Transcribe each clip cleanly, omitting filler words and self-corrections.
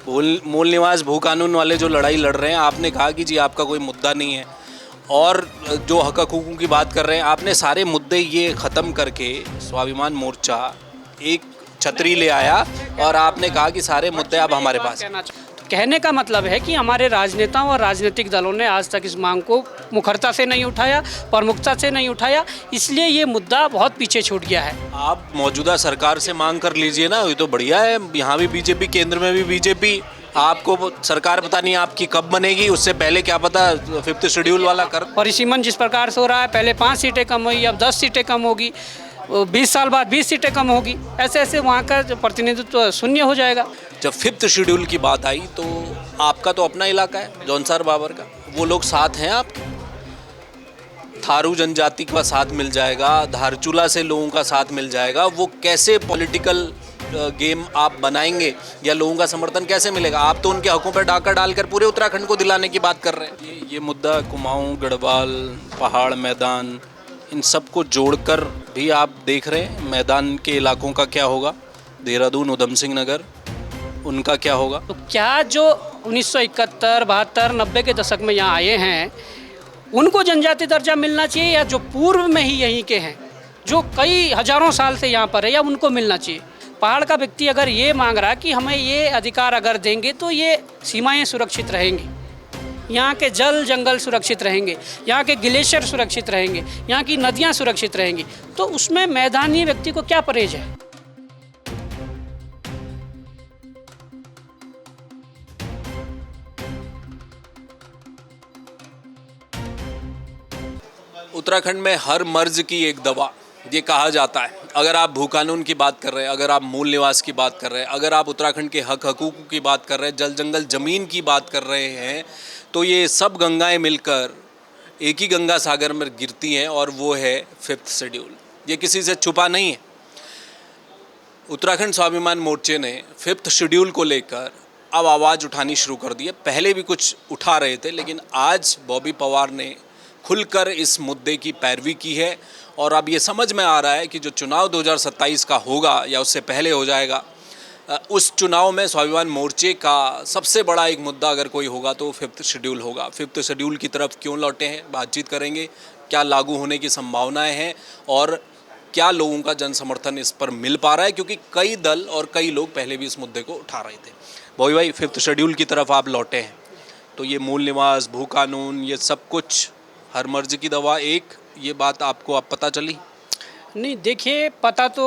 मूल मूल निवास भू कानून वाले जो लड़ाई लड़ रहे हैं, आपने कहा कि जी आपका कोई मुद्दा नहीं है, और जो हक हकूक़ों की बात कर रहे हैं, आपने सारे मुद्दे ये ख़त्म करके स्वाभिमान मोर्चा एक छतरी ले आया और आपने कहा कि सारे मुद्दे अब हमारे पास हैं। कहने का मतलब है कि हमारे राजनेताओं और राजनीतिक दलों ने आज तक इस मांग को मुखरता से नहीं उठाया, प्रमुखता से नहीं उठाया, इसलिए ये मुद्दा बहुत पीछे छूट गया है। आप मौजूदा सरकार से मांग कर लीजिए ना, ये तो बढ़िया है। यहाँ भी बीजेपी, केंद्र में भी बीजेपी। आपको सरकार पता नहीं आपकी कब बनेगी, उससे पहले क्या पता 5th शेड्यूल वाला कर। परिसीमन जिस प्रकार से हो रहा है, पहले 5 सीटें कम हुई, अब 10 सीटें कम होगी, 20 साल बाद 20 सीटें कम होगी, ऐसे ऐसे वहाँ का जो प्रतिनिधित्व शून्य हो जाएगा। जब 5th शेड्यूल की बात आई तो आपका तो अपना इलाका है जौनसार बाबर का, वो लोग साथ हैं आप। थारू जनजाति का साथ मिल जाएगा, धारचूला से लोगों का साथ मिल जाएगा, वो कैसे पॉलिटिकल गेम आप बनाएंगे या लोगों का समर्थन कैसे मिलेगा? आप तो उनके हकों पर डाका डालकर पूरे उत्तराखंड को दिलाने की बात कर रहे हैं। ये मुद्दा कुमाऊं, गढ़वाल, पहाड़, मैदान, इन सब को जोड़कर भी आप देख रहे हैं। मैदान के इलाकों का क्या होगा, देहरादून, उधम सिंह नगर, उनका क्या होगा? तो क्या जो 1971, 72, 90 के दशक में यहाँ आए हैं उनको जनजाति दर्जा मिलना चाहिए, या जो पूर्व में ही यहीं के हैं, जो कई हजारों साल से यहाँ पर है, या उनको मिलना चाहिए? पहाड़ का व्यक्ति अगर ये मांग रहा कि हमें ये अधिकार अगर देंगे तो ये सीमाएं सुरक्षित रहेंगी, यहाँ के जल जंगल सुरक्षित रहेंगे, यहाँ के ग्लेशियर सुरक्षित रहेंगे, यहाँ की नदियाँ सुरक्षित रहेंगी, तो उसमें मैदानी व्यक्ति को क्या परहेज है? उत्तराखंड में हर मर्ज की एक दवा, ये कहा जाता है। अगर आप भू कानून की बात कर रहे हैं, अगर आप मूल निवास की बात कर रहे हैं, अगर आप उत्तराखंड के हक हकूक़ की बात कर रहे हैं, जल जंगल ज़मीन की बात कर रहे हैं, तो ये सब गंगाएं मिलकर एक ही गंगा सागर में गिरती हैं, और वो है 5th शेड्यूल। ये किसी से छुपा नहीं है। उत्तराखंड स्वाभिमान मोर्चे ने 5th शेड्यूल को लेकर अब आवाज़ उठानी शुरू कर दी है। पहले भी कुछ उठा रहे थे, लेकिन आज बॉबी पवार ने खुलकर इस मुद्दे की पैरवी की है, और अब ये समझ में आ रहा है कि जो चुनाव 2027 का होगा या उससे पहले हो जाएगा, उस चुनाव में स्वाभिमान मोर्चे का सबसे बड़ा एक मुद्दा अगर कोई होगा तो 5th शेड्यूल होगा। 5th शेड्यूल की तरफ क्यों लौटे हैं, बातचीत करेंगे। क्या लागू होने की संभावनाएं हैं और क्या लोगों का जन समर्थन इस पर मिल पा रहा है, क्योंकि कई दल और कई लोग पहले भी इस मुद्दे को उठा रहे थे। बॉबी भाई, 5th शेड्यूल की तरफ आप लौटे हैं, तो ये मूल निवास, भू कानून, ये सब कुछ हर मर्ज की दवा एक, ये बात आपको अब पता चली? नहीं, देखिए, पता तो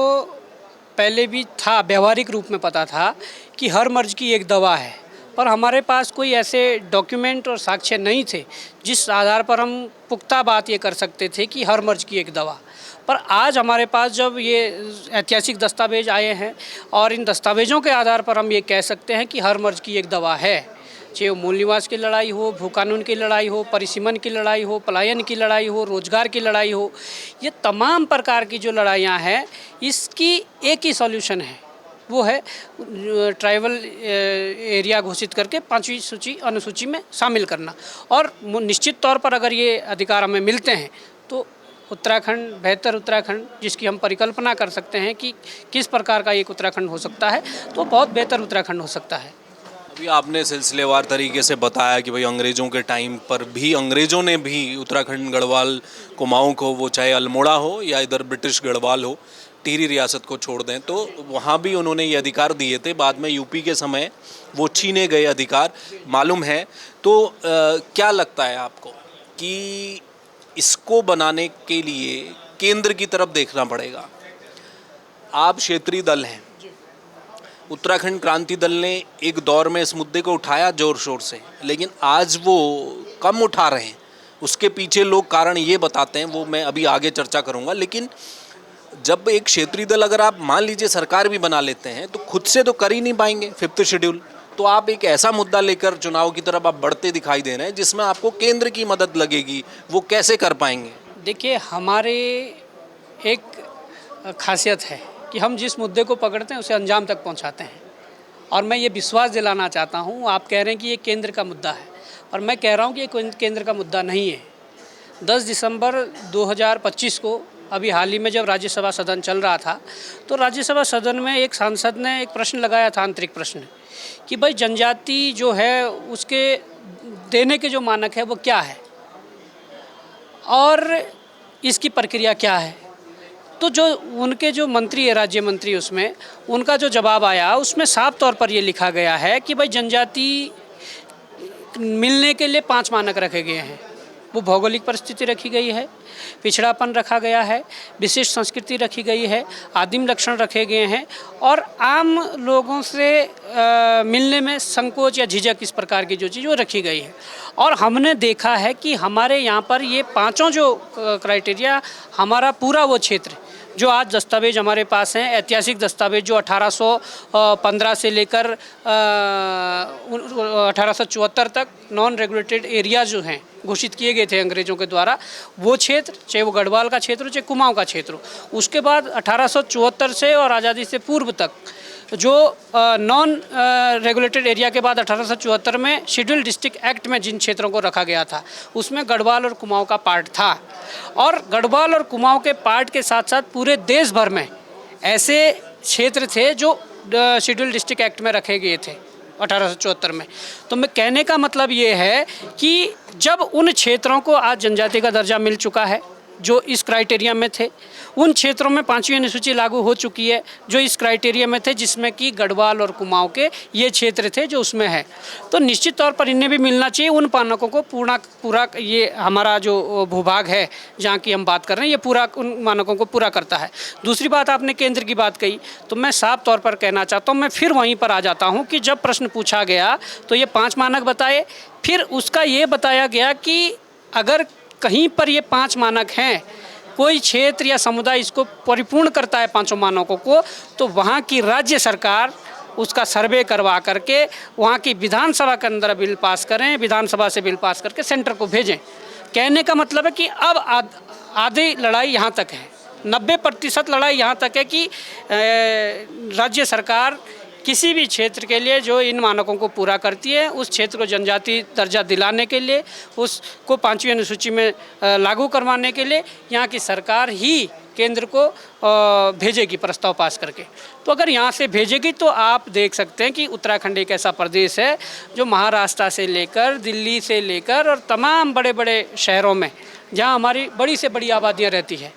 पहले भी था, व्यवहारिक रूप में पता था कि हर मर्ज की एक दवा है, पर हमारे पास कोई ऐसे डॉक्यूमेंट और साक्ष्य नहीं थे जिस आधार पर हम पुख्ता बात ये कर सकते थे कि हर मर्ज की एक दवा। पर आज हमारे पास जब ये ऐतिहासिक दस्तावेज आए हैं, और इन दस्तावेज़ों के आधार पर हम ये कह सकते हैं कि हर मर्ज की एक दवा है। चाहे वो मूल निवास की लड़ाई हो, भू कानून की लड़ाई हो, परिसीमन की लड़ाई हो, पलायन की लड़ाई हो, रोजगार की लड़ाई हो, ये तमाम प्रकार की जो लड़ाइयाँ हैं, इसकी एक ही सॉल्यूशन है, वो है ट्राइबल एरिया घोषित करके 5वीं अनुसूची में शामिल करना। और निश्चित तौर पर अगर ये अधिकार हमें मिलते हैं तो उत्तराखंड, बेहतर उत्तराखंड जिसकी हम परिकल्पना कर सकते हैं कि किस प्रकार का एक उत्तराखंड हो सकता है, तो बहुत बेहतर उत्तराखंड हो सकता है। अभी आपने सिलसिलेवार तरीके से बताया कि भाई अंग्रेज़ों के टाइम पर भी अंग्रेज़ों ने भी उत्तराखंड, गढ़वाल, कुमाऊं को, वो चाहे अल्मोड़ा हो या इधर ब्रिटिश गढ़वाल हो, टिहरी रियासत को छोड़ दें, तो वहाँ भी उन्होंने ये अधिकार दिए थे। बाद में यूपी के समय वो छीने गए अधिकार, मालूम है। तो क्या लगता है आपको कि इसको बनाने के लिए केंद्र की तरफ देखना पड़ेगा? आप क्षेत्रीय दल हैं, उत्तराखंड क्रांति दल ने एक दौर में इस मुद्दे को उठाया जोर शोर से, लेकिन आज वो कम उठा रहे हैं। उसके पीछे लोग कारण ये बताते हैं, वो मैं अभी आगे चर्चा करूँगा। लेकिन जब एक क्षेत्रीय दल, अगर आप मान लीजिए सरकार भी बना लेते हैं, तो खुद से तो कर ही नहीं पाएंगे 5th शेड्यूल। तो आप एक ऐसा मुद्दा लेकर चुनाव की तरफ आप बढ़ते दिखाई दे रहे हैं जिसमें आपको केंद्र की मदद लगेगी, वो कैसे कर पाएंगे? देखिए, हमारे एक खासियत है कि हम जिस मुद्दे को पकड़ते हैं उसे अंजाम तक पहुंचाते हैं, और मैं ये विश्वास दिलाना चाहता हूं। आप कह रहे हैं कि ये केंद्र का मुद्दा है, और मैं कह रहा हूं कि ये केंद्र का मुद्दा नहीं है। 10 दिसंबर 2025 को अभी हाल ही में जब राज्यसभा सदन चल रहा था तो राज्यसभा सदन में एक सांसद ने एक प्रश्न लगाया था, आंतरिक प्रश्न, कि भाई जनजाति जो है उसके देने के जो मानक है वो क्या है और इसकी प्रक्रिया क्या है। तो जो उनके जो मंत्री है, राज्य मंत्री, उसमें उनका जो जवाब आया उसमें साफ तौर पर ये लिखा गया है कि भाई जनजाति मिलने के लिए 5 मानक रखे गए हैं। वो भौगोलिक परिस्थिति रखी गई है, पिछड़ापन रखा गया है, विशिष्ट संस्कृति रखी गई है, आदिम लक्षण रखे गए हैं और आम लोगों से मिलने में संकोच या झिझक इस प्रकार की जो चीज़ वो रखी गई है। और हमने देखा है कि हमारे यहाँ पर ये 5 जो क्राइटेरिया, हमारा पूरा वो क्षेत्र जो आज दस्तावेज हमारे पास हैं, ऐतिहासिक दस्तावेज जो 1815 से लेकर 1874 तक नॉन रेगुलेटेड एरिया जो हैं घोषित किए गए थे अंग्रेज़ों के द्वारा, वो क्षेत्र, चाहे वो गढ़वाल का क्षेत्र हो चाहे कुमाऊं का क्षेत्र हो, उसके बाद 1874 से और आज़ादी से पूर्व तक जो नॉन रेगुलेटेड एरिया के बाद 1874 में शेड्यूल डिस्ट्रिक्ट एक्ट में जिन क्षेत्रों को रखा गया था उसमें गढ़वाल और कुमाऊं का पार्ट था। और गढ़वाल और कुमाऊं के पार्ट के साथ साथ पूरे देश भर में ऐसे क्षेत्र थे जो शेड्यूल डिस्ट्रिक्ट एक्ट में रखे गए थे 1874 में। तो मैं कहने का मतलब ये है कि जब उन क्षेत्रों को आज जनजाति का दर्जा मिल चुका है जो इस क्राइटेरिया में थे, उन क्षेत्रों में 5वीं अनुसूची लागू हो चुकी है जो इस क्राइटेरिया में थे, जिसमें कि गढ़वाल और कुमाऊं के ये क्षेत्र थे जो उसमें है, तो निश्चित तौर पर इन्हें भी मिलना चाहिए। उन मानकों को पूरा ये हमारा जो भूभाग है जहाँ की हम बात कर रहे हैं, ये पूरा उन मानकों को पूरा करता है। दूसरी बात, आपने केंद्र की बात कही, तो मैं साफ तौर पर कहना चाहता हूँ, मैं फिर वहीं पर आ जाता हूँ कि जब प्रश्न पूछा गया तो ये 5 मानक बताए, फिर उसका ये बताया गया कि अगर कहीं पर ये 5 मानक हैं, कोई क्षेत्र या समुदाय इसको परिपूर्ण करता है 5 मानकों को, तो वहाँ की राज्य सरकार उसका सर्वे करवा करके वहाँ की विधानसभा के अंदर बिल पास करें, विधानसभा से बिल पास करके सेंटर को भेजें। कहने का मतलब है कि अब आधी लड़ाई यहाँ तक है, 90% लड़ाई यहाँ तक है कि राज्य सरकार किसी भी क्षेत्र के लिए जो इन मानकों को पूरा करती है, उस क्षेत्र को जनजाति दर्जा दिलाने के लिए, उसको 5वीं अनुसूची में लागू करवाने के लिए यहाँ की सरकार ही केंद्र को भेजेगी प्रस्ताव पास करके। तो अगर यहाँ से भेजेगी तो आप देख सकते हैं कि उत्तराखंड एक ऐसा प्रदेश है जो महाराष्ट्र से लेकर, दिल्ली से लेकर और तमाम बड़े बड़े शहरों में जहाँ हमारी बड़ी से बड़ी आबादियाँ रहती है,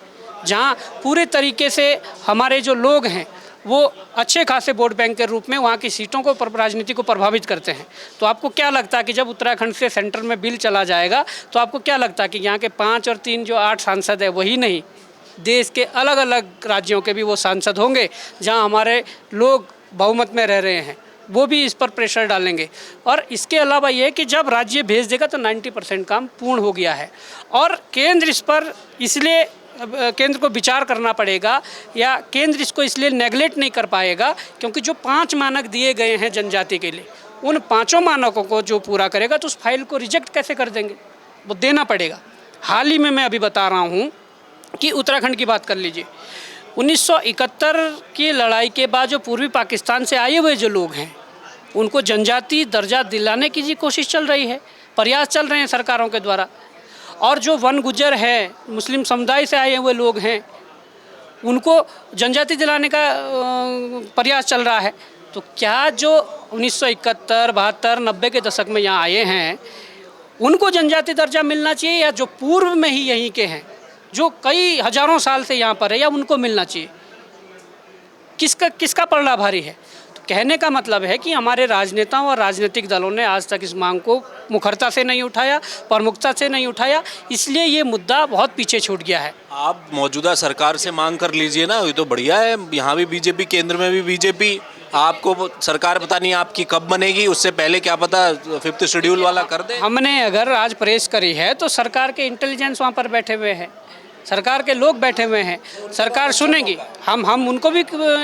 जहाँ पूरे तरीके से हमारे जो लोग हैं वो अच्छे खासे वोट बैंक के रूप में वहाँ की सीटों को, राजनीति को प्रभावित करते हैं। तो आपको क्या लगता है कि जब उत्तराखंड से सेंटर में बिल चला जाएगा तो आपको क्या लगता है कि यहाँ के 5 और 3 जो 8 सांसद है वही नहीं, देश के अलग अलग राज्यों के भी वो सांसद होंगे जहाँ हमारे लोग बहुमत में रह रहे हैं, वो भी इस पर प्रेशर डालेंगे। और इसके अलावा ये कि जब राज्य भेज देगा तो 90% काम पूर्ण हो गया है और केंद्र इस पर इसलिए केंद्र को विचार करना पड़ेगा या केंद्र इसको इसलिए नेगलेक्ट नहीं कर पाएगा क्योंकि जो 5 मानक दिए गए हैं जनजाति के लिए, उन 5 मानकों को जो पूरा करेगा तो उस फाइल को रिजेक्ट कैसे कर देंगे, वो देना पड़ेगा। हाल ही में मैं अभी बता रहा हूँ कि उत्तराखंड की बात कर लीजिए, 1971 की लड़ाई के बाद जो पूर्वी पाकिस्तान से आए हुए जो लोग हैं उनको जनजाति दर्जा दिलाने की जी कोशिश चल रही है, प्रयास चल रहे हैं सरकारों के द्वारा। और जो वन गुज्जर है, मुस्लिम समुदाय से आए हुए लोग हैं, उनको जनजाति दिलाने का प्रयास चल रहा है। तो क्या जो 1971, 72, 90 के दशक में यहाँ आए हैं उनको जनजाति दर्जा मिलना चाहिए या जो पूर्व में ही यहीं के हैं, जो कई हजारों साल से यहाँ पर है, या उनको मिलना चाहिए? किसका पलड़ा भारी है? तो कहने का मतलब है कि हमारे राजनेताओं और राजनीतिक दलों ने आज तक इस मांग को मुखरता से नहीं उठाया, प्रमुखता से नहीं उठाया, इसलिए ये मुद्दा बहुत पीछे छूट गया है। आप मौजूदा सरकार से मांग कर लीजिए ना, ये तो बढ़िया है, यहाँ भी बीजेपी, केंद्र में भी बीजेपी, आपको सरकार पता नहीं आपकी कब बनेगी, उससे पहले क्या पता 5th शेड्यूल वाला कर दे। हमने अगर आज प्रेस करी है तो सरकार के इंटेलिजेंस वहाँ पर बैठे हुए हैं, सरकार के लोग बैठे हुए हैं, सरकार सुनेगी। हम उनको भी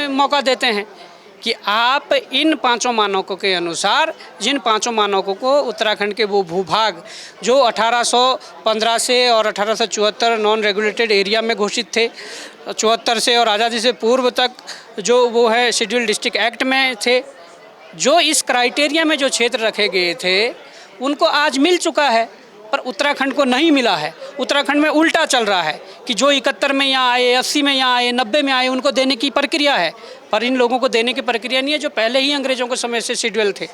मौका देते हैं कि आप इन 5 मानकों के अनुसार, जिन 5 मानकों को उत्तराखंड के वो भूभाग जो 1815 से और 1874 नॉन रेगुलेटेड एरिया में घोषित थे, 74 से और आज़ादी से पूर्व तक जो वो है शेड्यूल डिस्ट्रिक्ट एक्ट में थे, जो इस क्राइटेरिया में जो क्षेत्र रखे गए थे उनको आज मिल चुका है। पर उत्तराखंड को नहीं मिला है। उत्तराखंड में उल्टा चल रहा है कि जो 71 में यहाँ आए, 80 में यहाँ आए, 90 में आए, उनको देने की प्रक्रिया है, पर इन लोगों को देने की प्रक्रिया नहीं है जो पहले ही अंग्रेज़ों के समय से शेड्यूल थे।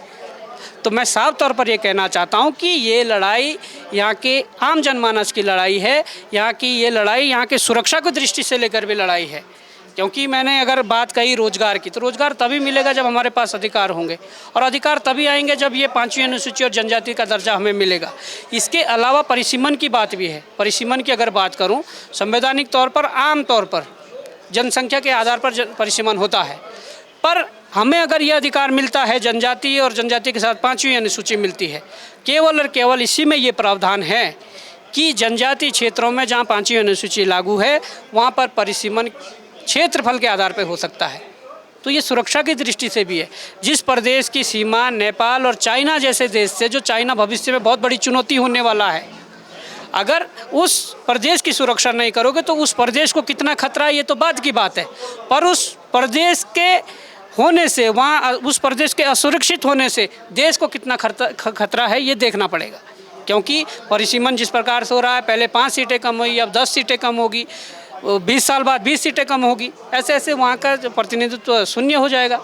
तो मैं साफ तौर पर ये कहना चाहता हूँ कि ये लड़ाई यहाँ के आम जनमानस की लड़ाई है, यहाँ की ये लड़ाई यहाँ के सुरक्षा की दृष्टि से लेकर भी लड़ाई है। क्योंकि मैंने अगर बात कही रोज़गार की, तो रोज़गार तभी मिलेगा जब हमारे पास अधिकार होंगे, और अधिकार तभी आएंगे जब ये 5वीं अनुसूची और जनजाति का दर्जा हमें मिलेगा। इसके अलावा परिसीमन की बात भी है। परिसीमन की अगर बात करूँ, संवैधानिक तौर पर आम तौर पर जनसंख्या के आधार पर परिसीमन होता है, पर हमें अगर ये अधिकार मिलता है, जनजाति और जनजाति के साथ 5वीं अनुसूची मिलती है, केवल और केवल इसी में ये प्रावधान है कि जनजाति क्षेत्रों में जहाँ 5वीं अनुसूची लागू है वहाँ पर परिसीमन क्षेत्रफल के आधार पर हो सकता है। तो ये सुरक्षा की दृष्टि से भी है। जिस प्रदेश की सीमा नेपाल और चाइना जैसे देश से, जो चाइना भविष्य में बहुत बड़ी चुनौती होने वाला है, अगर उस प्रदेश की सुरक्षा नहीं करोगे तो उस प्रदेश को कितना खतरा है ये तो बाद की बात है, पर उस प्रदेश के होने से, वहाँ उस प्रदेश के असुरक्षित होने से देश को कितना खतरा है ये देखना पड़ेगा। क्योंकि परिसीमन जिस प्रकार से हो रहा है, पहले 5 सीटें कम हुई, अब 10 सीटें कम होगी, 20 साल बाद 20 सीटें कम होगी, ऐसे ऐसे वहाँ का जो प्रतिनिधित्व शून्य हो जाएगा।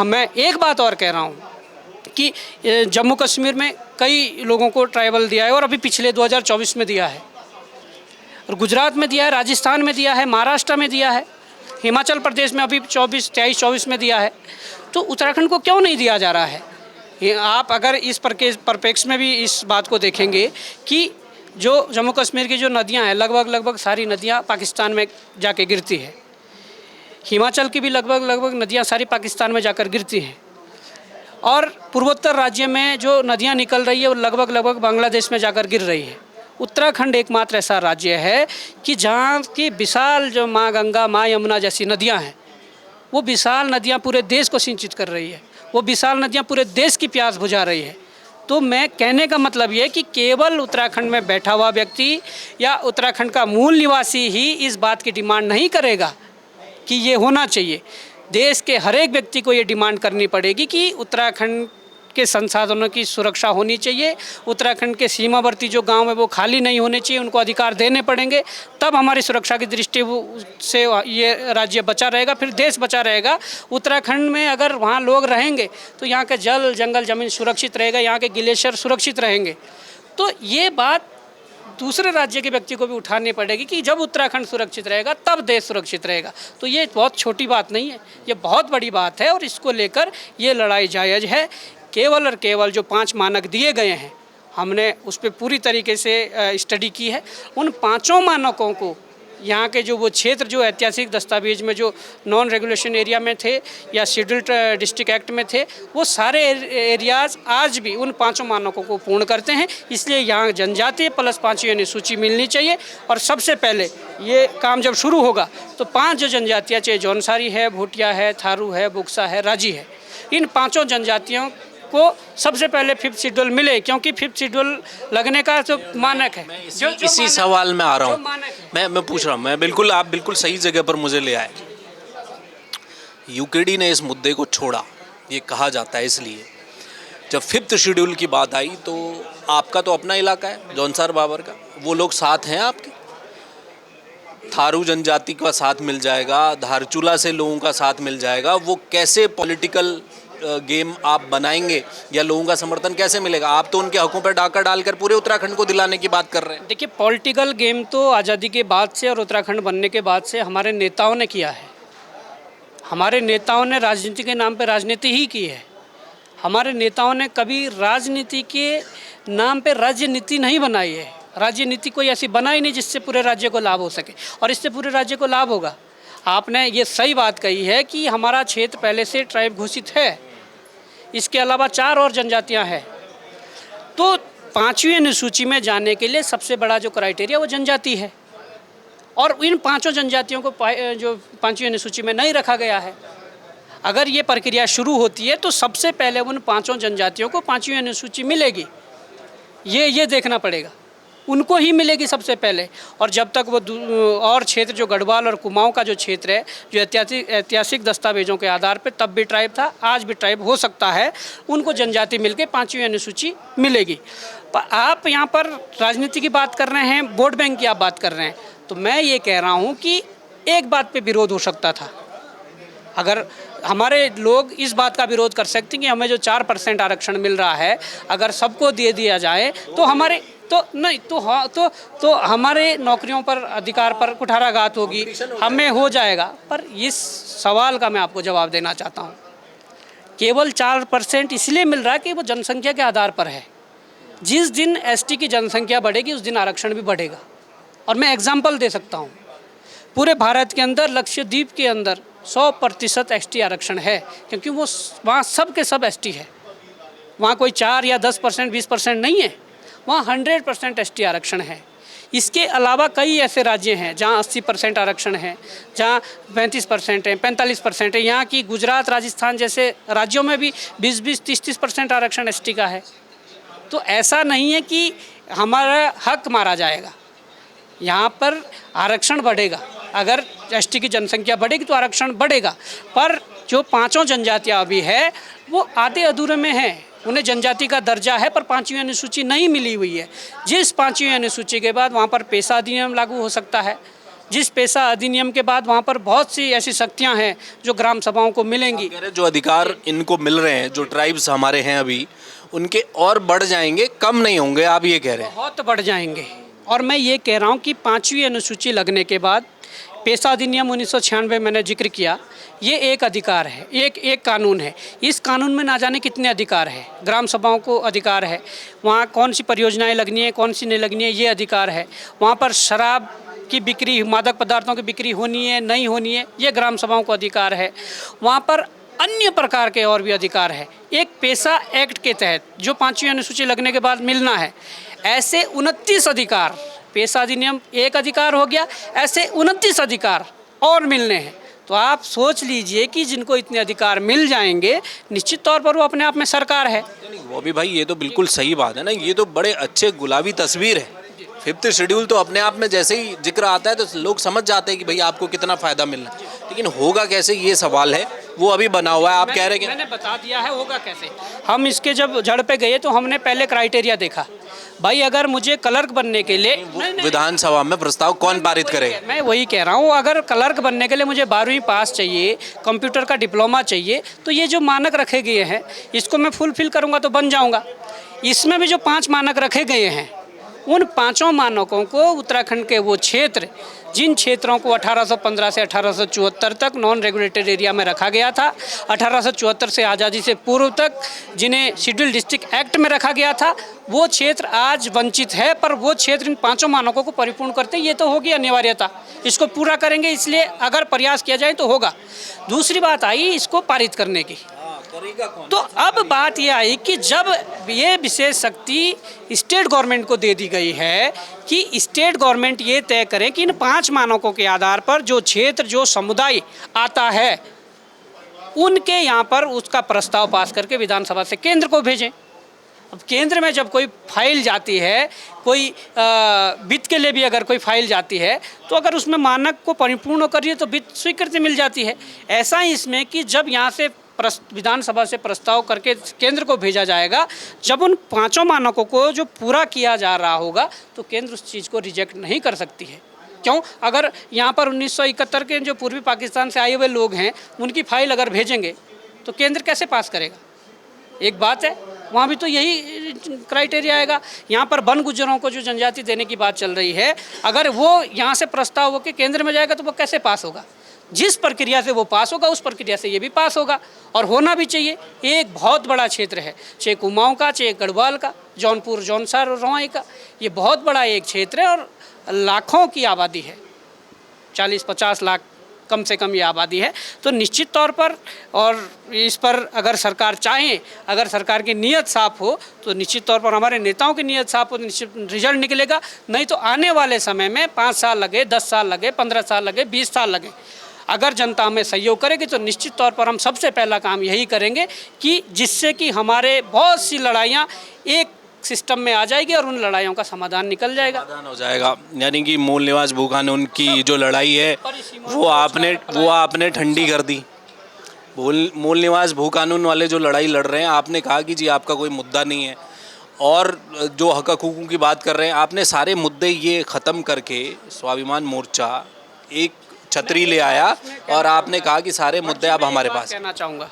मैं एक बात और कह रहा हूँ कि जम्मू कश्मीर में कई लोगों को ट्राइबल दिया है, और अभी पिछले 2024 में दिया है, और गुजरात में दिया है, राजस्थान में दिया है, महाराष्ट्र में दिया है, हिमाचल प्रदेश में अभी 23-24 में दिया है। तो उत्तराखंड को क्यों नहीं दिया जा रहा है? ये आप अगर इस परिप्रेक्ष्य में भी इस बात को देखेंगे कि जो जम्मू कश्मीर की जो नदियां हैं, लगभग सारी नदियां पाकिस्तान में जाके गिरती है। हिमाचल की भी लगभग नदियां सारी पाकिस्तान में जाकर गिरती हैं, और पूर्वोत्तर राज्य में जो नदियां निकल रही है वो लगभग बांग्लादेश में जाकर गिर रही है। उत्तराखंड एकमात्र ऐसा राज्य है कि जहाँ की विशाल जो माँ गंगा, माँ यमुना जैसी नदियाँ हैं, वो विशाल नदियाँ पूरे देश को सिंचित कर रही है, वो विशाल नदियाँ पूरे देश की प्यास बुझा रही है। तो मैं कहने का मतलब ये है कि केवल उत्तराखंड में बैठा हुआ व्यक्ति या उत्तराखंड का मूल निवासी ही इस बात की डिमांड नहीं करेगा कि ये होना चाहिए। देश के हर एक व्यक्ति को ये डिमांड करनी पड़ेगी कि उत्तराखंड के संसाधनों की सुरक्षा होनी चाहिए, उत्तराखंड के सीमावर्ती जो गांव है वो खाली नहीं होने चाहिए, उनको अधिकार देने पड़ेंगे, तब हमारी सुरक्षा की दृष्टि से ये राज्य बचा रहेगा, फिर देश बचा रहेगा। उत्तराखंड में अगर वहाँ लोग रहेंगे तो यहाँ के जल, जंगल, ज़मीन सुरक्षित रहेगा, यहाँ के ग्लेशियर सुरक्षित रहेंगे। तो ये बात दूसरे राज्य के व्यक्ति को भी उठानी पड़ेगी कि जब उत्तराखंड सुरक्षित रहेगा तब देश सुरक्षित रहेगा। तो ये बहुत छोटी बात नहीं है, ये बहुत बड़ी बात है, और इसको लेकर ये लड़ाई जायज़ है। केवल और केवल जो 5 मानक दिए गए हैं, हमने उस पर पूरी तरीके से स्टडी की है। उन 5 मानकों को यहाँ के जो वो क्षेत्र जो ऐतिहासिक दस्तावेज में जो नॉन रेगुलेशन एरिया में थे या शेड्यूल्ड डिस्ट्रिक्ट एक्ट में थे, वो सारे एरियाज़ आज भी उन 5 मानकों को पूर्ण करते हैं। इसलिए यहाँ जनजातीय प्लस 5वीं अनुसूची मिलनी चाहिए। और सबसे पहले ये काम जब शुरू होगा तो 5 जो जनजातियाँ, चाहे जौनसारी है, भूटिया है, थारू है, बुक्सा है, राजी है, इन 5 जनजातियों को सबसे पहले 5th शेड्यूल मिले, क्योंकि 5th शेड्यूल लगने का जो मानक है, इसी सवाल में आ रहा हूँ, मैं पूछ रहा हूँ, मैं बिल्कुल, आप बिल्कुल सही जगह पर मुझे ले आए। यूकेडी ने इस मुद्दे को छोड़ा, ये कहा जाता है, इसलिए जब 5th शेड्यूल की बात आई तो आपका तो अपना इलाका है जौनसार बाबर का, वो लोग साथ हैं आपके, थारू जनजाति का साथ मिल जाएगा, धारचूला से लोगों का साथ मिल जाएगा, वो कैसे पॉलिटिकल गेम आप बनाएंगे या लोगों का समर्थन कैसे मिलेगा? आप तो उनके हकों पर डाका डालकर पूरे उत्तराखंड को दिलाने की बात कर रहे हैं। देखिए, पॉलिटिकल गेम तो आज़ादी के बाद से और उत्तराखंड बनने के बाद से हमारे नेताओं ने किया है। हमारे नेताओं ने राजनीति के नाम पर राजनीति ही की है। हमारे नेताओं ने कभी राजनीति के नाम पर राज्य नीति नहीं बनाई है। राज्य नीति कोई ऐसी बनाई नहीं जिससे पूरे राज्य को लाभ हो सके, और इससे पूरे राज्य को लाभ होगा। आपने ये सही बात कही है कि हमारा क्षेत्र पहले से ट्राइब घोषित है, इसके अलावा 4 और जनजातियां हैं। तो 5वीं अनुसूची में जाने के लिए सबसे बड़ा जो क्राइटेरिया वो जनजाति है, और इन 5 जनजातियों को जो 5वीं अनुसूची में नहीं रखा गया है। अगर ये प्रक्रिया शुरू होती है तो सबसे पहले उन 5 जनजातियों को 5वीं अनुसूची मिलेगी, ये देखना पड़ेगा। उनको ही मिलेगी सबसे पहले। और जब तक वो और क्षेत्र जो गढ़वाल और कुमाऊं का जो क्षेत्र है, जो ऐतिहासिक दस्तावेजों के आधार पर तब भी ट्राइब था, आज भी ट्राइब हो सकता है, उनको जनजाति मिलके 5वीं अनुसूची मिलेगी। पर आप यहाँ पर राजनीति की बात कर रहे हैं, वोट बैंक की आप बात कर रहे हैं, तो मैं ये कह रहा हूँ कि एक बात पे विरोध हो सकता था। अगर हमारे लोग इस बात का विरोध कर सकते हैं कि हमें जो 4% आरक्षण मिल रहा है, अगर सबको दे दिया जाए तो हमारे तो नहीं तो हाँ तो हमारे नौकरियों पर, अधिकार पर कुठाराघात होगी, हमें हो जाएगा। पर इस सवाल का मैं आपको जवाब देना चाहता हूँ, केवल 4% इसलिए मिल रहा है कि वो जनसंख्या के आधार पर है। जिस दिन एसटी की जनसंख्या बढ़ेगी उस दिन आरक्षण भी बढ़ेगा। और मैं एग्जाम्पल दे सकता हूँ, पूरे भारत के अंदर लक्षद्वीप के अंदर 100% एसटी आरक्षण है, क्योंकि वो वहाँ सब के सब एसटी है। वहाँ कोई 4 या 10%, 20% नहीं है, वहाँ 100% एसटी आरक्षण है। इसके अलावा कई ऐसे राज्य हैं जहाँ 80% आरक्षण है, जहाँ 35% है, 45% है। यहाँ की गुजरात, राजस्थान जैसे राज्यों में भी 20-20, 30-30% आरक्षण एसटी का है। तो ऐसा नहीं है कि हमारा हक मारा जाएगा, यहाँ पर आरक्षण बढ़ेगा। अगर एसटी की जनसंख्या बढ़ेगी तो आरक्षण बढ़ेगा। पर जो 5 जनजातियाँ अभी है वो आधे अधूरे में हैं, उन्हें जनजाति का दर्जा है पर 5वीं अनुसूची नहीं मिली हुई है। जिस 5वीं अनुसूची के बाद वहाँ पर पेशा अधिनियम लागू हो सकता है, जिस पेशा अधिनियम के बाद वहाँ पर बहुत सी ऐसी शक्तियाँ हैं जो ग्राम सभाओं को मिलेंगी। जो अधिकार इनको मिल रहे हैं, जो ट्राइब्स हमारे हैं अभी, उनके और बढ़ जाएंगे, कम नहीं होंगे, आप ये कह रहे हैं? बहुत बढ़ जाएंगे। और मैं ये कह रहा हूँ कि 5वीं अनुसूची लगने के बाद पेशा अधिनियम 1996 मैंने जिक्र किया, ये एक अधिकार है, एक कानून है। इस कानून में ना जाने कितने अधिकार है। ग्राम सभाओं को अधिकार है, वहाँ कौन सी परियोजनाएं लगनी है, कौन सी नहीं लगनी है, ये अधिकार है। वहाँ पर शराब की बिक्री, मादक पदार्थों की बिक्री होनी है नहीं होनी है, ये ग्राम सभाओं को अधिकार है। वहाँ पर अन्य प्रकार के और भी अधिकार है। एक पेशा एक्ट के तहत जो 5वीं अनुसूची लगने के बाद मिलना है, ऐसे 29 अधिकार, पेशा अधिनियम एक अधिकार हो गया, ऐसे 29 अधिकार और मिलने हैं। तो आप सोच लीजिए कि जिनको इतने अधिकार मिल जाएंगे, निश्चित तौर पर वो अपने आप में सरकार है। वो भी भाई, ये तो बिल्कुल सही बात है ना, ये तो बड़े अच्छे गुलाबी तस्वीर है। 5th शेड्यूल तो अपने आप में जैसे ही जिक्र आता है तो लोग समझ जाते हैं कि भाई आपको कितना फ़ायदा मिलना है, लेकिन होगा कैसे ये सवाल है, वो अभी बना हुआ है। आप कह रहे हैं? मैंने बता दिया है होगा कैसे। हम इसके जब जड़ पे गए तो हमने पहले क्राइटेरिया देखा, भाई अगर मुझे क्लर्क बनने के लिए विधानसभा में प्रस्ताव कौन पारित करेगा? मैं वही कह रहा हूँ, अगर क्लर्क बनने के लिए मुझे 12वीं पास चाहिए, कंप्यूटर का डिप्लोमा चाहिए, तो ये जो मानक रखे गए हैं इसको मैं फुलफिल करूँगा तो बन जाऊँगा। इसमें भी जो 5 मानक रखे गए हैं, उन 5 मानकों को उत्तराखंड के वो क्षेत्र, जिन क्षेत्रों को 1815 से 1874 तक नॉन रेगुलेटेड एरिया में रखा गया था, 1874 से आज़ादी से पूर्व तक जिन्हें शेड्यूल डिस्ट्रिक्ट एक्ट में रखा गया था, वो क्षेत्र आज वंचित है। पर वो क्षेत्र इन 5 मानकों को परिपूर्ण करते हैं, ये तो होगी अनिवार्यता, इसको पूरा करेंगे। इसलिए अगर प्रयास किया जाए तो होगा। दूसरी बात आई इसको पारित करने की, तो अब बात ये आई कि जब ये विशेष शक्ति स्टेट गवर्नमेंट को दे दी गई है कि स्टेट गवर्नमेंट ये तय करें कि इन 5 मानकों के आधार पर जो क्षेत्र, जो समुदाय आता है, उनके यहाँ पर उसका प्रस्ताव पास करके विधानसभा से केंद्र को भेजें। अब केंद्र में जब कोई फाइल जाती है, कोई वित्त के लिए भी अगर कोई फाइल जाती है, तो अगर उसमें मानक को परिपूर्ण करिए तो वित्त स्वीकृति मिल जाती है। ऐसा ही इसमें कि जब यहाँ से विधानसभा से प्रस्ताव करके केंद्र को भेजा जाएगा, जब उन 5 मानकों को जो पूरा किया जा रहा होगा तो केंद्र उस चीज़ को रिजेक्ट नहीं कर सकती है। क्यों? अगर यहाँ पर 1971 के जो पूर्वी पाकिस्तान से आए हुए लोग हैं, उनकी फाइल अगर भेजेंगे तो केंद्र कैसे पास करेगा? एक बात है, वहाँ भी तो यही क्राइटेरिया आएगा। यहाँ पर वन गुज्जरों को जो जनजाति देने की बात चल रही है, अगर वो यहाँ से प्रस्ताव होकर केंद्र में जाएगा तो वो कैसे पास होगा? जिस प्रक्रिया से वो पास होगा उस प्रक्रिया से ये भी पास होगा, और होना भी चाहिए। एक बहुत बड़ा क्षेत्र है, चाहे कुमाऊँ का, चाहे गढ़वाल का, जौनपुर, जौनसार और रवाई का, ये बहुत बड़ा एक क्षेत्र है और लाखों की आबादी है, 40-50 लाख कम से कम ये आबादी है। तो निश्चित तौर पर, और इस पर अगर सरकार चाहे, अगर सरकार की नीयत साफ़ हो तो निश्चित तौर पर, हमारे नेताओं की नीयत साफ़ हो तो निश्चित रिजल्ट निकलेगा। नहीं तो आने वाले समय में 5 साल लगे, 10 साल लगे, 15 साल लगे, 20 साल लगे, अगर जनता हमें सहयोग करेगी तो निश्चित तौर पर हम सबसे पहला काम यही करेंगे कि जिससे कि हमारे बहुत सी लड़ाइयाँ एक सिस्टम में आ जाएगी और उन लड़ाइयों का समाधान निकल जाएगा। समाधान हो जाएगा। यानी कि मूल निवास भू कानून की जो लड़ाई है वो आपने ठंडी कर दी। मूल निवास भू कानून वाले जो लड़ाई लड़ रहे हैं, आपने कहा कि जी आपका कोई मुद्दा नहीं है, और जो हक हकूक़ों की बात कर रहे हैं, आपने सारे मुद्दे ये ख़त्म करके स्वाभिमान मोर्चा एक छतरी ले आया और आपने कहा कि सारे मुद्दे अब हमारे पास। कहना चाहूँगा,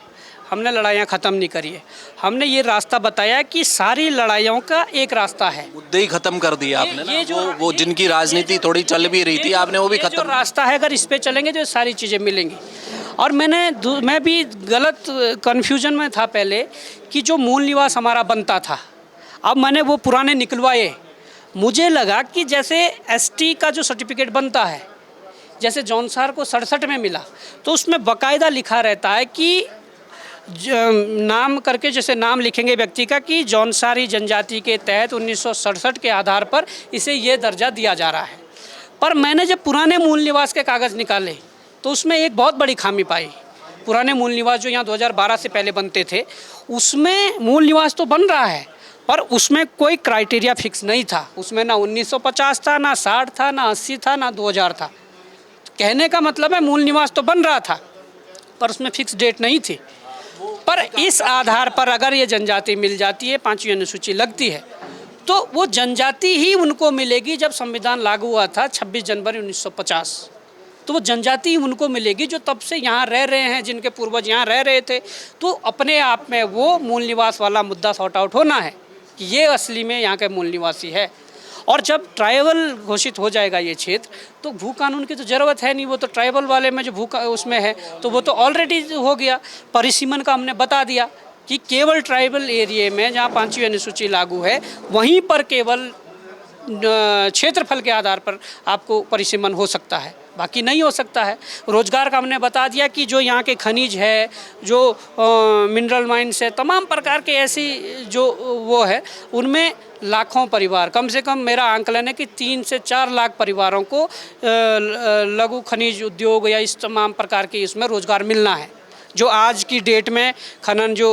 हमने लड़ाइयाँ ख़त्म नहीं करी है, हमने ये रास्ता बताया कि सारी लड़ाइयों का एक रास्ता है। मुद्दे ही ख़त्म कर दिए आपने ना। वो जिनकी राजनीति थोड़ी चल भी रही थी, आपने वो भी जो ख़त्म। रास्ता है, अगर इस पे चलेंगे तो सारी चीज़ें मिलेंगी। और मैं भी गलत कन्फ्यूजन में था पहले कि जो मूल निवास हमारा बनता था, अब मैंने वो पुराने निकलवाए। मुझे लगा कि जैसे एसटी का जो सर्टिफिकेट बनता है, जैसे जौनसार को 67 में मिला, तो उसमें बाकायदा लिखा रहता है कि नाम करके, जैसे नाम लिखेंगे व्यक्ति का कि जौनसारी जनजाति के तहत 1967 के आधार पर इसे ये दर्जा दिया जा रहा है। पर मैंने जब पुराने मूल निवास के कागज़ निकाले तो उसमें एक बहुत बड़ी खामी पाई। पुराने मूल निवास जो यहाँ 2012 से पहले बनते थे, उसमें मूल निवास तो बन रहा है, पर उसमें कोई क्राइटेरिया फिक्स नहीं था। उसमें ना 1950 था, ना 60 था, ना 80 था, ना 2000 था। कहने का मतलब है मूल निवास तो बन रहा था, पर उसमें फिक्स डेट नहीं थी। पर इस आधार पर अगर ये जनजाति मिल जाती है, 5वीं अनुसूची लगती है, तो वो जनजाति ही उनको मिलेगी। जब संविधान लागू हुआ था 26 जनवरी 1950, तो वो जनजाति ही उनको मिलेगी जो तब से यहाँ रह रहे हैं, जिनके पूर्वज यहाँ रह रहे थे। तो अपने आप में वो मूल निवास वाला मुद्दा सॉर्ट आउट होना है कि ये असली में यहाँ के मूल निवासी है। और जब ट्राइबल घोषित हो जाएगा ये क्षेत्र, तो भू कानून की तो ज़रूरत है नहीं। वो तो ट्राइबल वाले में जो उसमें है, तो वो तो ऑलरेडी हो गया। परिसीमन का हमने बता दिया कि केवल ट्राइबल एरिया में जहाँ 5वीं अनुसूची लागू है, वहीं पर केवल क्षेत्रफल के आधार पर आपको परिसीमन हो सकता है, बाकी नहीं हो सकता है। रोजगार का हमने बता दिया कि जो यहाँ के खनिज है, जो मिनरल माइंस है, तमाम प्रकार के ऐसी जो वो है, उनमें लाखों परिवार, कम से कम मेरा आंकलन है कि 3 से 4 लाख परिवारों को लघु खनिज उद्योग या इस तमाम प्रकार के इसमें रोजगार मिलना है। जो आज की डेट में खनन जो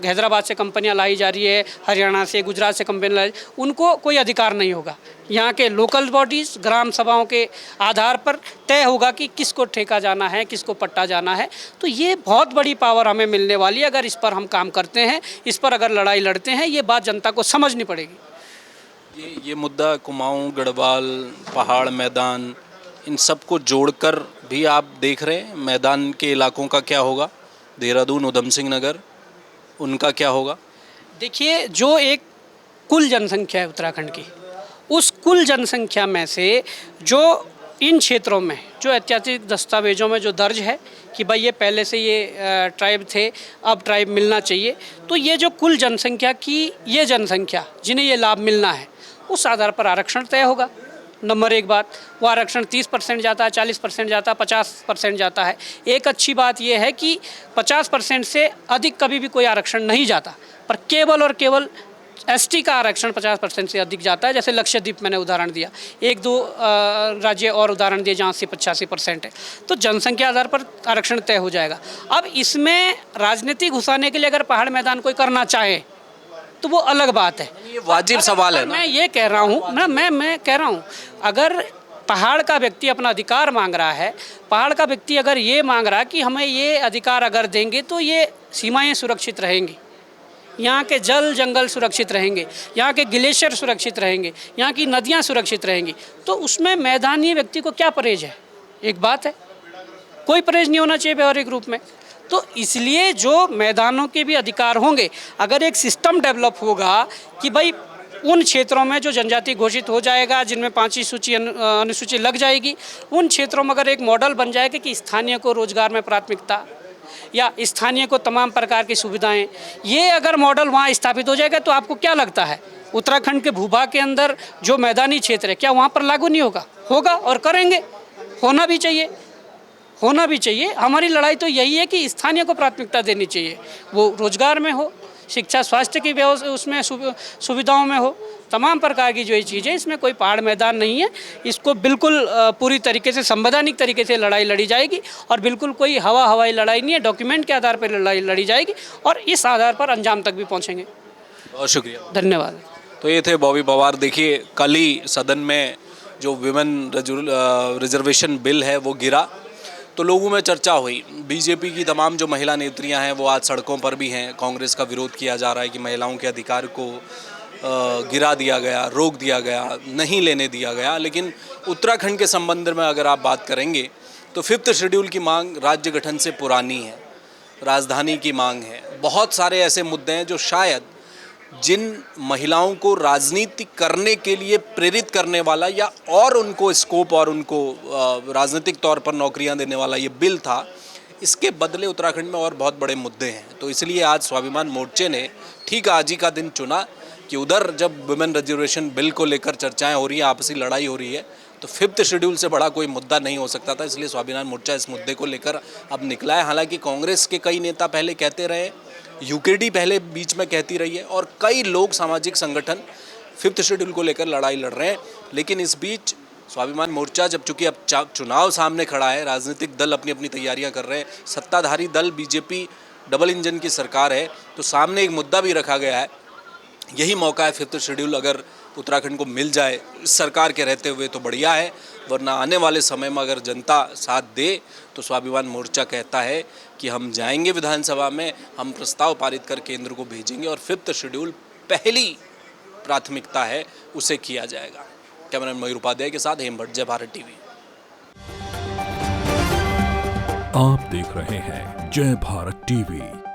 हैदराबाद से कंपनियां लाई जा रही है, हरियाणा से, गुजरात से कंपनियां लाई, उनको कोई अधिकार नहीं होगा। यहाँ के लोकल बॉडीज़, ग्राम सभाओं के आधार पर तय होगा कि किसको ठेका जाना है, किसको पट्टा जाना है। तो ये बहुत बड़ी पावर हमें मिलने वाली है अगर इस पर हम काम करते हैं, इस पर अगर लड़ाई लड़ते हैं। ये बात जनता को समझनी पड़ेगी। ये मुद्दा कुमाऊं, गढ़वाल, पहाड़, मैदान, इन सबको जोड़कर भी आप देख रहे हैं। मैदान के इलाकों का क्या होगा, देहरादून, उधम सिंह नगर, उनका क्या होगा? देखिए, जो एक कुल जनसंख्या है उत्तराखंड की, उस कुल जनसंख्या में से जो इन क्षेत्रों में जो ऐतिहासिक दस्तावेज़ों में जो दर्ज है कि भाई ये पहले से ये ट्राइब थे, अब ट्राइब मिलना चाहिए, तो ये जो कुल जनसंख्या की ये जनसंख्या जिन्हें ये लाभ मिलना है, उस आधार पर आरक्षण तय होगा। नंबर एक बात, वो आरक्षण 30% जाता है, 40% जाता है, 50% जाता है। एक अच्छी बात यह है कि 50% से अधिक कभी भी कोई आरक्षण नहीं जाता, पर केवल और केवल एसटी का आरक्षण 50% से अधिक जाता है। जैसे लक्षद्वीप मैंने उदाहरण दिया, 1-2 राज्य और उदाहरण दिए जहाँ 80-85% है। तो जनसंख्या आधार पर आरक्षण तय हो जाएगा। अब इसमें राजनीति घुसाने के लिए अगर पहाड़ मैदान कोई करना चाहे तो वो अलग बात है, ये वाजिब सवाल है ना। मैं ये कह रहा हूँ ना, मैं कह रहा हूँ, अगर पहाड़ का व्यक्ति अपना अधिकार मांग रहा है, पहाड़ का व्यक्ति अगर ये मांग रहा है कि हमें ये अधिकार अगर देंगे तो ये सीमाएं सुरक्षित रहेंगी, यहाँ के जल जंगल सुरक्षित रहेंगे, यहाँ के ग्लेशियर सुरक्षित रहेंगे, यहाँ की नदियाँ सुरक्षित रहेंगी, तो उसमें मैदानी व्यक्ति को क्या परहेज है? एक बात है, कोई परहेज नहीं होना चाहिए व्यवहारिक रूप में। तो इसलिए जो मैदानों के भी अधिकार होंगे, अगर एक सिस्टम डेवलप होगा कि भाई उन क्षेत्रों में जो जनजाति घोषित हो जाएगा, जिनमें 5वीं अनुसूची लग जाएगी, उन क्षेत्रों में अगर एक मॉडल बन जाएगा कि स्थानीय को रोजगार में प्राथमिकता या स्थानीय को तमाम प्रकार की सुविधाएं, ये अगर मॉडल वहाँ स्थापित हो जाएगा, तो आपको क्या लगता है उत्तराखंड के भूभाग के अंदर जो मैदानी क्षेत्र है, क्या वहाँ पर लागू नहीं होगा? होगा, और करेंगे, होना भी चाहिए, होना भी चाहिए। हमारी लड़ाई तो यही है कि स्थानीय को प्राथमिकता देनी चाहिए, वो रोजगार में हो, शिक्षा, स्वास्थ्य की व्यवस्था, उसमें सुविधाओं में हो, तमाम प्रकार की जो ये चीज़ें, इसमें कोई पहाड़ मैदान नहीं है। इसको बिल्कुल पूरी तरीके से संवैधानिक तरीके से लड़ाई लड़ी जाएगी, और बिल्कुल कोई हवाई लड़ाई नहीं है, डॉक्यूमेंट के आधार पर लड़ाई लड़ी जाएगी, और इस आधार पर अंजाम तक भी पहुँचेंगे। बहुत शुक्रिया। धन्यवाद। तो ये थे बॉबी पवार। देखिए कल ही सदन में जो विमेन रिजर्वेशन बिल है वो गिरा, तो लोगों में चर्चा हुई। बीजेपी की तमाम जो महिला नेत्रियां हैं वो आज सड़कों पर भी हैं। कांग्रेस का विरोध किया जा रहा है कि महिलाओं के अधिकार को गिरा दिया गया, रोक दिया गया, नहीं लेने दिया गया। लेकिन उत्तराखंड के संबंध में अगर आप बात करेंगे तो 5th शेड्यूल की मांग राज्य गठन से पुरानी है, राजधानी की मांग है। बहुत सारे ऐसे मुद्दे हैं जो शायद जिन महिलाओं को राजनीति करने के लिए प्रेरित करने वाला या और उनको स्कोप और उनको राजनीतिक तौर पर नौकरियां देने वाला ये बिल था, इसके बदले उत्तराखंड में और बहुत बड़े मुद्दे हैं। तो इसलिए आज स्वाभिमान मोर्चे ने ठीक आज ही का दिन चुना कि उधर जब वुमेन रिजर्वेशन बिल को लेकर चर्चाएं हो रही हैं, आपसी लड़ाई हो रही है, तो 5th शेड्यूल से बड़ा कोई मुद्दा नहीं हो सकता था। इसलिए स्वाभिमान मोर्चा इस मुद्दे को लेकर अब निकला है। हालांकि कांग्रेस के कई नेता पहले कहते रहे, यूकेडी पहले बीच में कहती रही है, और कई लोग सामाजिक संगठन 5th शेड्यूल को लेकर लड़ाई लड़ रहे हैं। लेकिन इस बीच स्वाभिमान मोर्चा जब चूँकि अब चुनाव सामने खड़ा है, राजनीतिक दल अपनी अपनी तैयारियां कर रहे हैं, सत्ताधारी दल बीजेपी डबल इंजन की सरकार है, तो सामने एक मुद्दा भी रखा गया है। यही मौका है 5th शेड्यूल अगर उत्तराखंड को मिल जाए इस सरकार के रहते हुए तो बढ़िया है, वरना आने वाले समय में अगर जनता साथ दे तो स्वाभिमान मोर्चा कहता है कि हम जाएंगे विधानसभा में, हम प्रस्ताव पारित कर केंद्र को भेजेंगे और 5th शेड्यूल पहली प्राथमिकता है उसे किया जाएगा। कैमरामैन मयूर उपाध्याय के साथ हेम भट्ट, जय भारत टीवी। आप देख रहे हैं जय भारत टीवी।